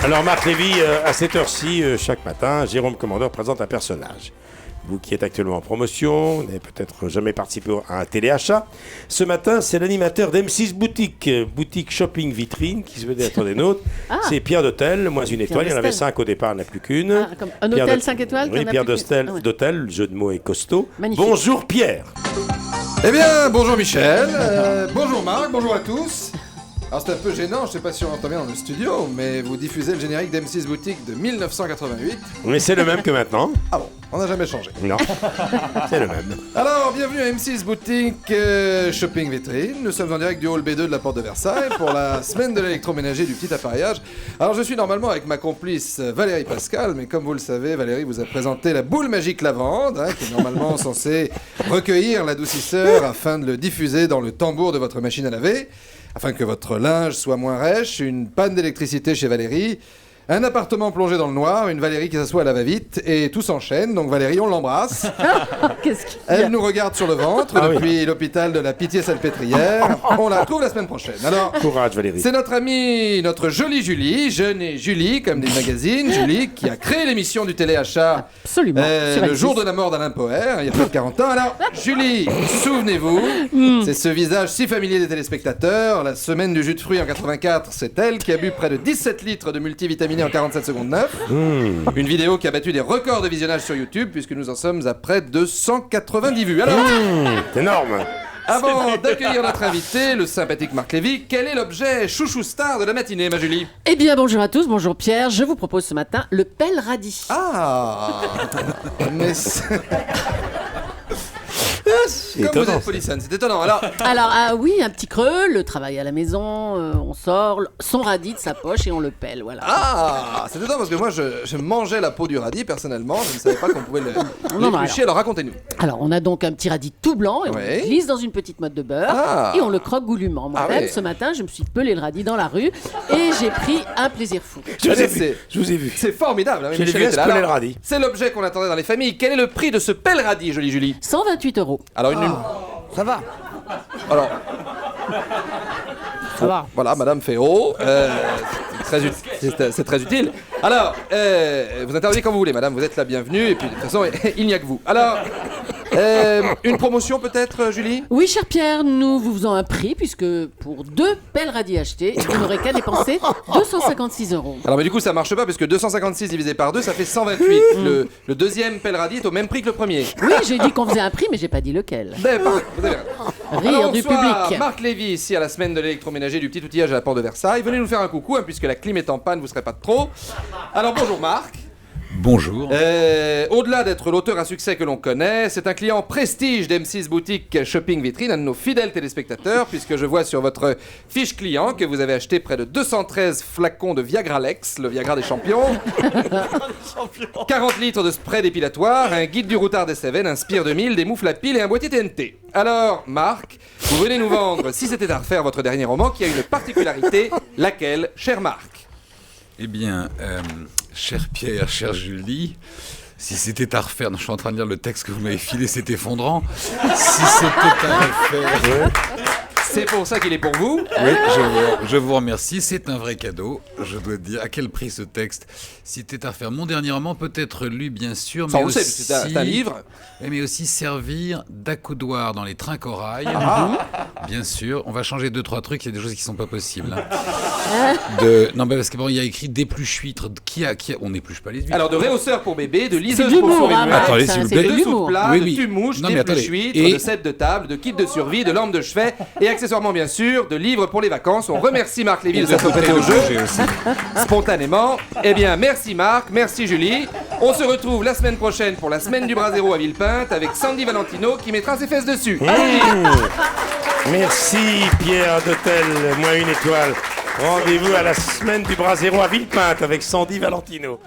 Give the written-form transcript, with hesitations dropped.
Alors Marc Lévy, à cette heure-ci, chaque matin, Jérôme Commandeur présente un personnage. Vous qui êtes actuellement en promotion, n'avez peut-être jamais participé à un téléachat. Ce matin, c'est l'animateur d'M6 Boutique, boutique shopping vitrine, qui se veut être des nôtres. C'est Pierre d'Hôtel, moins une étoile. Il y en avait 5 au départ, il n'y en a plus qu'une. Comme un hôtel 5 étoiles. Oui, Pierre d'Hôtel, le jeu de mots est costaud. Magnifique. Bonjour Pierre. Eh bien, bonjour Michel, bonjour Marc, bonjour à tous. Alors c'est un peu gênant, je sais pas si on entend bien dans le studio, mais vous diffusez le générique d'M6 Boutique de 1988. Mais c'est le même que maintenant. Ah bon, on n'a jamais changé. Non, c'est le même. Alors, bienvenue à M6 Boutique Shopping Vitrine. Nous sommes en direct du hall B2 de la Porte de Versailles pour la semaine de l'électroménager du petit appareillage. Alors, je suis normalement avec ma complice Valérie Pascal, mais comme vous le savez, Valérie vous a présenté la boule magique lavande, qui est normalement censée recueillir l'adoucisseur afin de le diffuser dans le tambour de votre machine à laver, afin que votre linge soit moins rêche, une panne d'électricité chez Valérie, un appartement plongé dans le noir, une Valérie qui s'assoit à la va-vite, et tout s'enchaîne. Donc Valérie, on l'embrasse. Qu'est-ce qu'il y a ? Elle nous regarde sur le ventre depuis l'hôpital de la Pitié-Salpêtrière. On la retrouve la semaine prochaine. Alors, Courage Valérie. c'est notre amie, notre jolie Julie, jeune et Julie, comme des magazines, Julie, qui a créé l'émission du téléachat Absolument. Sur le M6. jour de la mort d'Alain Poher, il y a plus de 40 ans. Alors, Julie, souvenez-vous, c'est ce visage si familier des téléspectateurs. La semaine du jus de fruits en 84, c'est elle qui a bu près de 17 litres de multivitaminé en 47 secondes 9. Une vidéo qui a battu des records de visionnage sur YouTube, puisque nous en sommes à près de 190 vues. Alors, C'est énorme. avant d'accueillir notre invité, le sympathique Marc Lévy, quel est l'objet chouchou star de la matinée, ma Julie? Eh bien, bonjour à tous, bonjour Pierre. Je vous propose ce matin le pelle radis. Ah mais C'est comme vous étonnant. êtes polissane, c'est étonnant. Alors, Alors, ah oui, un petit creux, le travail à la maison, on sort son radis de sa poche et on le pelle, voilà. c'est étonnant parce que moi je mangeais la peau du radis personnellement, je ne savais pas qu'on pouvait Non, l'éplucher, alors racontez-nous. Alors, on a donc un petit radis tout blanc et on Ouais. le glisse dans une petite motte de beurre Ah. et on le croque goulûment. Moi-même, ouais. ce matin, je me suis pelé le radis dans la rue et j'ai pris un plaisir fou. Je vous ai Allez, vu. c'est- Je vous ai vu. C'est formidable, hein, Je l'ai Michel vu était là. espionner Alors, le radis. c'est l'objet qu'on attendait dans les familles. Quel est le prix de ce pelle radis, jolie Julie? 128 €. Alors une... Ça va. Alors, Ça va. voilà, Madame Féraud, c'est très utile. Alors, vous intervenez quand vous voulez, Madame, vous êtes la bienvenue, et puis de toute façon, il n'y a que vous. Alors, une promotion peut-être, Julie? Oui, cher Pierre, nous vous faisons un prix puisque pour 2 pelles radis achetés, vous n'aurez qu'à dépenser 256 €. Alors, mais du coup, ça marche pas, parce que 256 divisé par 2, ça fait 128. Le deuxième pelle radis est au même prix que le premier. Oui, j'ai dit qu'on faisait un prix, mais j'ai pas dit lequel. Ben, parfait, vous avez raison. Rire Alors, du bonsoir, public. Marc Lévy, ici à la semaine de l'électroménager du petit outillage à la Porte de Versailles. Venez nous faire un coucou, puisque la clim est en panne, vous serez pas de trop. Alors, bonjour Marc. Bonjour. Au-delà d'être l'auteur à succès que l'on connaît, c'est un client prestige d'M6 Boutique Shopping Vitrine, un de nos fidèles téléspectateurs, puisque je vois sur votre fiche client que vous avez acheté près de 213 flacons de Viagra Lex, le Viagra des champions, 40 litres de spray dépilatoire, un guide du routard des Cévennes, un Spire 2000, des moufles à piles et un boîtier TNT. Alors, Marc, vous venez nous vendre Si c'était à refaire, votre dernier roman, qui a une particularité, laquelle, cher Marc? Eh bien, cher Pierre, chère Julie, si c'était à refaire, non, je suis en train de lire le texte que vous m'avez filé, c'est effondrant. Si c'était à refaire, C'est pour ça qu'il est pour vous. oui, je vous remercie, c'est un vrai cadeau. Je dois dire, à quel prix ce texte? Si c'était à refaire, mon dernier roman peut être lu, bien sûr, Ça, mais on le sait, aussi, c'est un livre. oui, mais aussi servir d'accoudoir dans les trains corail. Bien sûr, on va changer 2-3 trucs, il y a des choses qui sont pas possibles. Hein. Non, mais parce que bon, il y a écrit d'épluche huître. On n'épluche pas les huîtres. Alors, de réhausseur pour bébé, de liseuse C'est de pour l'humour, souris hein, muette, Marc, Attendez, ça, s'il vous c'est plaît. de de soupe l'humour. plat, Oui, de oui. tumouche, Non, mais d'épluche attendez. huître, Et- de set de table, de kit de survie, de lampe de chevet et accessoirement bien sûr de livres pour les vacances. On remercie Marc Lévy de s'être prêté au jeu J'ai aussi. spontanément. Eh bien, merci Marc, merci Julie. On se retrouve la semaine prochaine pour la semaine du Brasero à Villepinte avec Sandy Valentino qui mettra ses fesses dessus. Merci Pierre d'Hôtel, moins une étoile. Rendez-vous à la semaine du Brasero à Villepinte avec Sandy Valentino.